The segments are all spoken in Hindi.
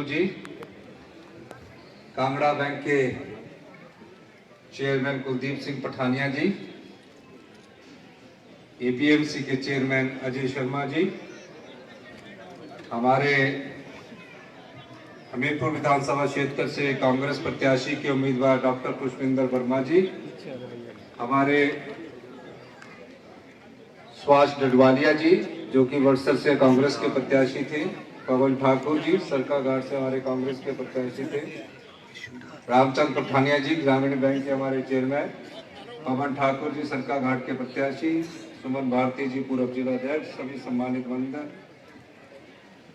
जी, कांगड़ा बैंक के चेयरमैन कुलदीप सिंह पठानिया जी, एपीएमसी के चेयरमैन अजय शर्मा जी, हमारे हमीरपुर विधानसभा क्षेत्र से कांग्रेस प्रत्याशी के उम्मीदवार डॉक्टर पुष्पिंदर वर्मा जी, हमारे सुभाष डडवालिया जी जो कि वर्षसर से कांग्रेस के प्रत्याशी थे, पवन ठाकुर जी सरकाघाट से हमारे कांग्रेस के प्रत्याशी थे, रामचंद्र पठानिया जी ग्रामीण बैंक के हमारे चेयरमैन, पवन ठाकुर जी सरकाघाट के प्रत्याशी, सुमन भारती जी पूर्व जिला अध्यक्ष, सभी सम्मानित वंदन,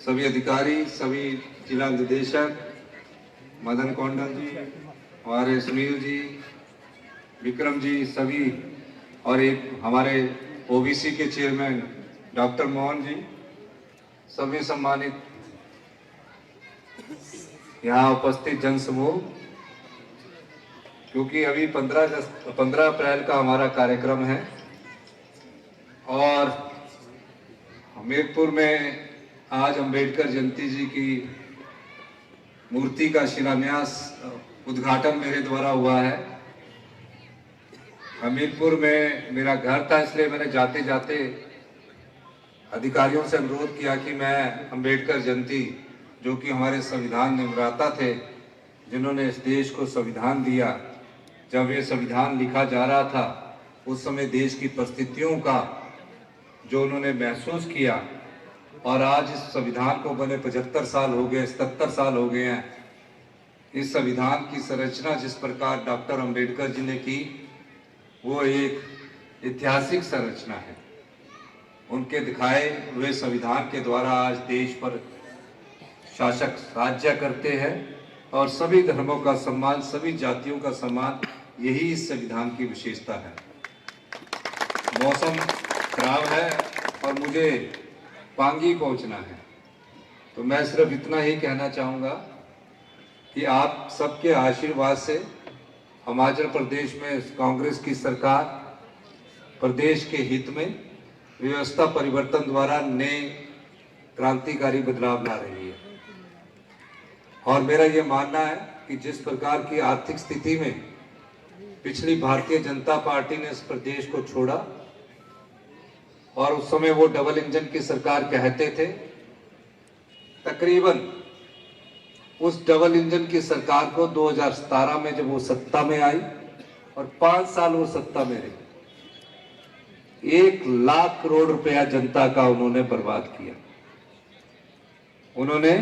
सभी अधिकारी, सभी जिला निदेशक, मदन कौंडल जी, हमारे सुनील जी, विक्रम जी, सभी, और एक हमारे ओबीसी के चेयरमैन डॉक्टर मोहन जी, सभी सम्मानित यहाँ उपस्थित जन समूह, क्योंकि अभी 15 अप्रैल का हमारा कार्यक्रम है और हमीरपुर में आज अंबेडकर जयंती जी की मूर्ति का शिलान्यास उद्घाटन मेरे द्वारा हुआ है। हमीरपुर में मेरा घर था, इसलिए मैंने जाते जाते अधिकारियों से अनुरोध किया कि मैं अंबेडकर जयंती, जो कि हमारे संविधान निर्माता थे, जिन्होंने इस देश को संविधान दिया, जब ये संविधान लिखा जा रहा था उस समय देश की परिस्थितियों का जो उन्होंने महसूस किया, और आज इस संविधान को बने 75 साल हो गए, 77 साल हो गए हैं। इस संविधान की संरचना जिस प्रकार डॉक्टर अंबेडकर जी ने की, वो एक ऐतिहासिक संरचना है। उनके दिखाए हुए संविधान के द्वारा आज देश पर शासक राज्य करते हैं और सभी धर्मों का सम्मान, सभी जातियों का सम्मान, यही इस संविधान की विशेषता है। मौसम खराब है और मुझे पांगी पहुंचना है, तो मैं सिर्फ इतना ही कहना चाहूँगा कि आप सबके आशीर्वाद से हिमाचल प्रदेश में कांग्रेस की सरकार प्रदेश के हित में व्यवस्था परिवर्तन द्वारा नए क्रांतिकारी बदलाव ला रही है। और मेरा ये मानना है कि जिस प्रकार की आर्थिक स्थिति में पिछली भारतीय जनता पार्टी ने इस प्रदेश को छोड़ा, और उस समय वो डबल इंजन की सरकार कहते थे, तकरीबन उस डबल इंजन की सरकार को 2017 में जब वो सत्ता में आई और 5 साल वो सत्ता में रही, 1 लाख करोड़ रुपया जनता का उन्होंने बर्बाद किया। उन्होंने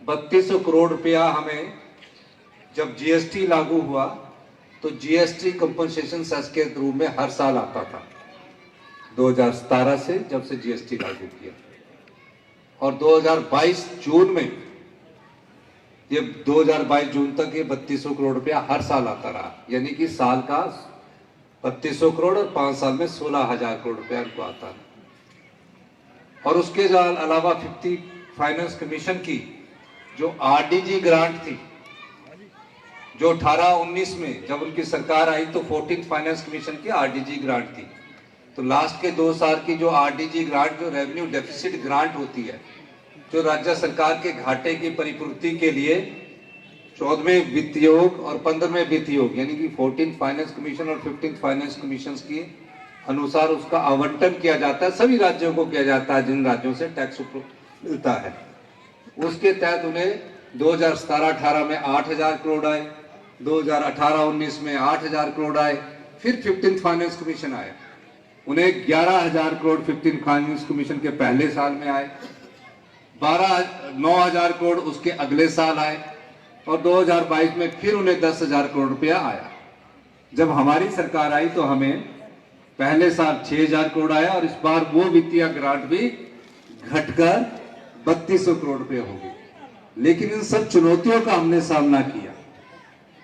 3200 करोड़ रुपया हमें, जब जीएसटी लागू हुआ तो जीएसटी कंपनसेशन सेस के रूप में हर साल आता था 2017 से, जब से जीएसटी लागू किया, और 2022 जून में, ये 2022 जून तक ये 3200 करोड़ रुपया हर साल आता रहा, यानी कि साल का 3200 करोड़ और 5 साल में 16,000 करोड़ रुपया इनको आता है। और उसके अलावा 50 फाइनेंस कमीशन की जो आरडीजी ग्रांट थी, जो 18-19 में जब उनकी सरकार आई तो 14 फाइनेंस कमीशन की आरडीजी ग्रांट थी। तो लास्ट के 2 साल की जो आरडीजी ग्रांट, जो रेवेन्यू डेफिसिट ग्रांट होती है, जो राज्य सरकार के घाटे की परिपूर्ति के लिए 14वें वित्त योग और 15वें वित्त योग, यानी कि 14 फाइनेंस कमीशन और 15 फाइनेंस कमीशन के अनुसार उसका आवंटन किया जाता है, सभी राज्यों को किया जाता है जिन राज्यों से टैक्स मिलता है। उसके तहत उन्हें 2017-18 में 8,000 करोड़ आए, 2018-19 में 8,000 करोड़ आए, फिर 15 फाइनेंस कमीशन आए, उन्हें 11,000 करोड़ 15 फाइनेंस कमीशन के पहले साल में आए, 9,000 करोड़ उसके अगले साल आए, और 2022 में फिर उन्हें 10,000 करोड़ रुपया आया। जब हमारी सरकार आई तो हमें पहले साल 6,000 करोड़ आया, और इस बार वो वित्तीय ग्रांट भी घटकर 3200 करोड़ रुपए हो गई। लेकिन इन सब चुनौतियों का हमने सामना किया,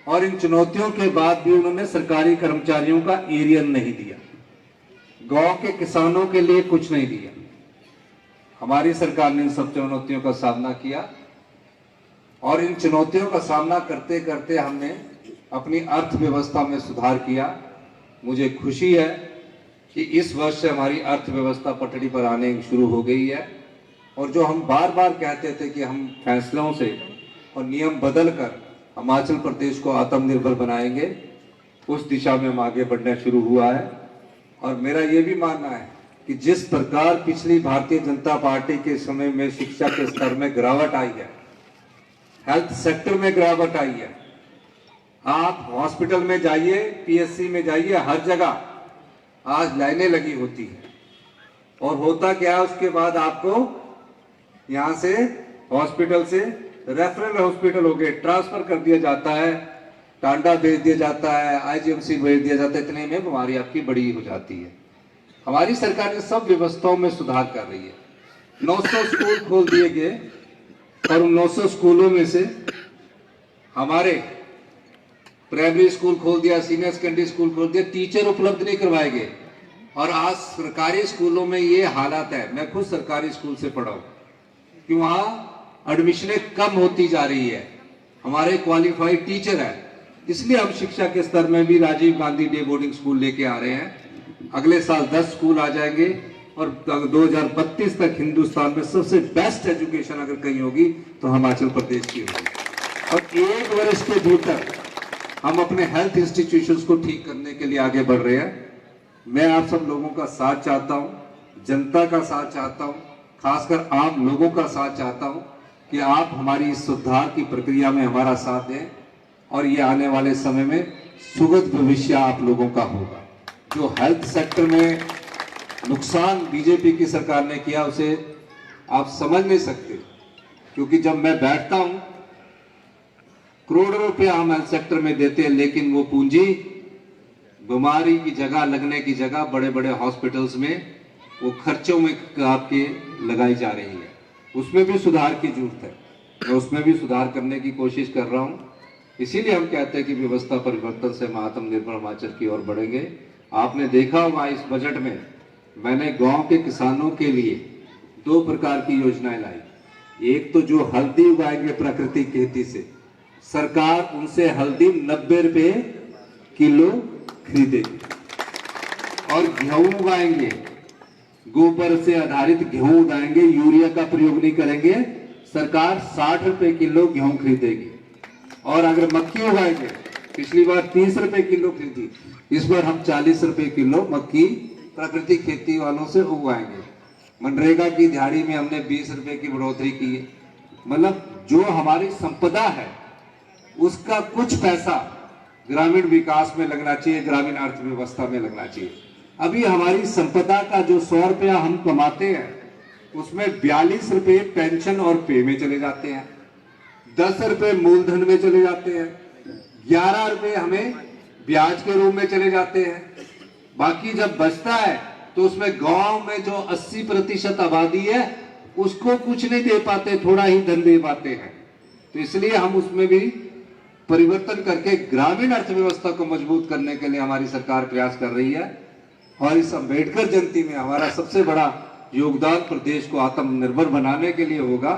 और इन चुनौतियों के बाद भी उन्होंने सरकारी कर्मचारियों का एरियन नहीं दिया, गांव के किसानों के लिए कुछ नहीं दिया। हमारी सरकार ने इन सब चुनौतियों का सामना किया, और इन चुनौतियों का सामना करते करते हमने अपनी अर्थव्यवस्था में सुधार किया। मुझे खुशी है कि इस वर्ष से हमारी अर्थव्यवस्था पटरी पर आने शुरू हो गई है। और जो हम बार बार कहते थे कि हम फैसलों से और नियम बदल कर हिमाचल प्रदेश को आत्मनिर्भर बनाएंगे, उस दिशा में हम आगे बढ़ना शुरू हुआ है। और मेरा ये भी मानना है कि जिस प्रकार पिछली भारतीय जनता पार्टी के समय में शिक्षा के स्तर में गिरावट आई है, हेल्थ सेक्टर में गिरावट आई है, आप हॉस्पिटल में जाइए, पीएससी में जाइए, हर जगह आज लाइनें लगी होती है। और होता क्या है, उसके बाद आपको यहां से हॉस्पिटल से रेफरल हॉस्पिटल हो गए ट्रांसफर कर दिया जाता है, टांडा भेज दिया जाता है, आईजीएमसी भेज दिया जाता है। इतने में बीमारी आपकी बड़ी हो जाती है। हमारी सरकार ने सब व्यवस्थाओं में सुधार कर रही है। 900 स्कूल खोल दिए गए और उन 900 स्कूलों में से हमारे प्राइमरी स्कूल खोल दिया, सीनियर सेकेंडरी स्कूल खोल दिया, टीचर उपलब्ध नहीं करवाए गए। और आज सरकारी स्कूलों में ये हालात है, मैं खुद सरकारी स्कूल से पढ़ा हूं, कि वहां एडमिशनें कम होती जा रही है। हमारे क्वालिफाइड टीचर है, इसलिए हम शिक्षा के स्तर में भी Rajiv Gandhi day boarding school लेके आ रहे हैं। अगले साल 10 स्कूल आ जाएंगे और 2032 तक हिंदुस्तान में सबसे बेस्ट एजुकेशन अगर कहीं होगी तो हिमाचल प्रदेश की होगी। और 1 वर्ष के भीतर हम अपने हेल्थ इंस्टीट्यूशंस को ठीक करने के लिए आगे बढ़ रहे हैं। मैं आप सब लोगों का साथ चाहता हूं, जनता का साथ चाहता हूं, खासकर आम लोगों का साथ चाहता हूं कि आप हमारी इस सुधार की प्रक्रिया में हमारा साथ दें और ये आने वाले समय में सुगत भविष्य आप लोगों का होगा। जो हेल्थ सेक्टर में नुकसान बीजेपी की सरकार ने किया उसे आप समझ नहीं सकते, क्योंकि जब मैं बैठता हूं, करोड़ों रुपया हम हेल्थ सेक्टर में देते हैं, लेकिन वो पूंजी बीमारी की जगह, लगने की जगह बड़े बड़े हॉस्पिटल्स में वो खर्चों में आपके लगाई जा रही है। उसमें भी सुधार की जरूरत है। मैं उसमें भी सुधार करने की कोशिश कर रहा हूं। इसीलिए हम कहते हैं कि व्यवस्था परिवर्तन से हम आत्मनिर्भर हिमाचल की ओर बढ़ेंगे। आपने देखा होगा इस बजट में मैंने गांव के किसानों के लिए 2 प्रकार की योजनाएं लाई। एक तो जो हल्दी उगाएंगे प्राकृतिक खेती से, सरकार उनसे हल्दी 90 रुपए किलो खरीदेगी। और गेहूं उगाएंगे, गोबर से आधारित गेहूं उगाएंगे, यूरिया का प्रयोग नहीं करेंगे, सरकार 60 रुपए किलो गेहूं खरीदेगी। और अगर मक्की उगाएंगे, पिछली बार 30 रुपए किलो खरीदी, इस बार हम 40 रुपए किलो मक्की प्राकृतिक खेती वालों से उगवाएंगे। मनरेगा की दिहाड़ी में हमने 20 रुपए की बढ़ोतरी की है। मतलब जो हमारी संपदा है उसका कुछ पैसा ग्रामीण विकास में लगना चाहिए, ग्रामीण अर्थव्यवस्था में लगना चाहिए। अभी हमारी संपदा का जो 100 रुपया हम कमाते हैं उसमें 42 रुपए पेंशन और पे में चले जाते हैं, 10 रुपए मूलधन में चले जाते हैं, 11 रुपए हमें ब्याज के रूप में चले जाते हैं। बाकी जब बचता है तो उसमें गांव में जो 80% आबादी है उसको कुछ नहीं दे पाते, थोड़ा ही धन दे पाते हैं। तो इसलिए हम उसमें भी परिवर्तन करके ग्रामीण अर्थव्यवस्था को मजबूत करने के लिए हमारी सरकार प्रयास कर रही है। और इस अम्बेडकर जयंती में हमारा सबसे बड़ा योगदान प्रदेश को आत्मनिर्भर बनाने के लिए होगा।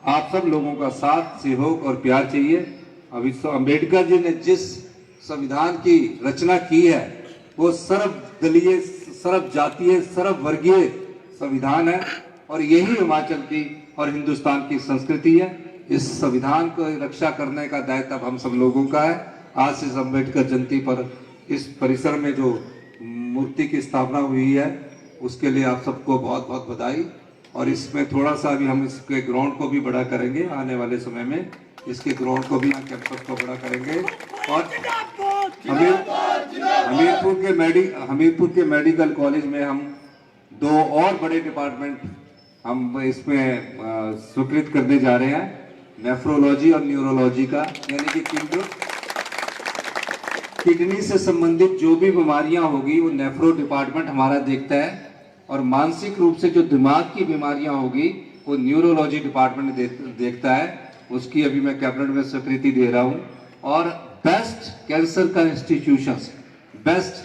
आप सब लोगों का साथ, सहयोग और प्यार चाहिए। अभी अम्बेडकर जी ने जिस संविधान की रचना की है वो सर्वदलीय, सर्व जातीय, सर्व वर्गीय संविधान है और यही हिमाचल की और हिंदुस्तान की संस्कृति है। इस संविधान को रक्षा करने का दायित्व हम सब लोगों का है। आज से अम्बेडकर जयंती पर इस परिसर में जो मूर्ति की स्थापना हुई है उसके लिए आप सबको बहुत बहुत बधाई। और इसमें थोड़ा सा भी हम इसके ग्राउंड को भी बड़ा करेंगे, आने वाले समय में इसके ग्राउंड को भी, कैंपस को बड़ा करेंगे। और हमीरपुर के मेडिकल कॉलेज में हम 2 और बड़े डिपार्टमेंट हम इसमें स्वीकृत करने जा रहे हैं, नेफ्रोलॉजी और न्यूरोलॉजी का, यानी कि किडनी से संबंधित जो भी बीमारियां होगी वो नेफ्रो डिपार्टमेंट हमारा देखता है, और मानसिक रूप से जो दिमाग की बीमारियां होगी वो न्यूरोलॉजी डिपार्टमेंट देखता है। उसकी अभी मैं कैबिनेट में स्वीकृति दे रहा हूं। और बेस्ट कैंसर का इंस्टीट्यूशंस, बेस्ट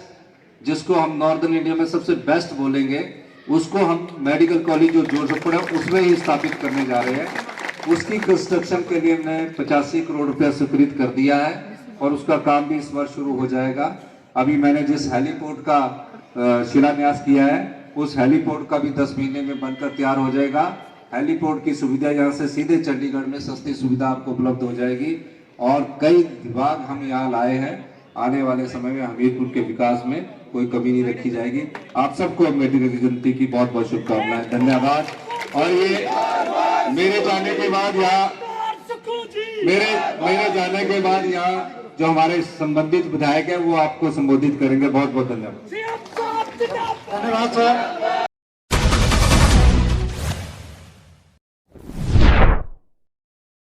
जिसको हम नॉर्दर्न इंडिया में सबसे बेस्ट बोलेंगे, उसको हम मेडिकल कॉलेज जो जोधपुर है उसमें ही स्थापित करने जा रहे हैं। उसकी कंस्ट्रक्शन के लिए हमने 85 करोड़ रुपया स्वीकृत कर दिया है और उसका काम भी इस वर्ष शुरू हो जाएगा। अभी मैंने जिस हेलीपोर्ट का शिलान्यास किया है उस हेलीपोर्ट का भी 10 महीने में बनकर तैयार हो जाएगा। हेलीपोर्ट की सुविधा, यहाँ से सीधे चंडीगढ़ में सस्ती सुविधा आपको उपलब्ध हो जाएगी। और कई विभाग हम यहाँ लाए हैं, आने वाले समय में हमीरपुर के विकास में कोई कमी नहीं रखी जाएगी। आप सबको अम्बेडकर जयंती की बहुत बहुत शुभकामनाएं, धन्यवाद। और ये मेरे जाने के बाद यहाँ मेरे जाने के बाद यहाँ जो हमारे संबंधित विधायक है वो आपको संबोधित करेंगे। बहुत बहुत धन्यवाद। धन्यवाद सर।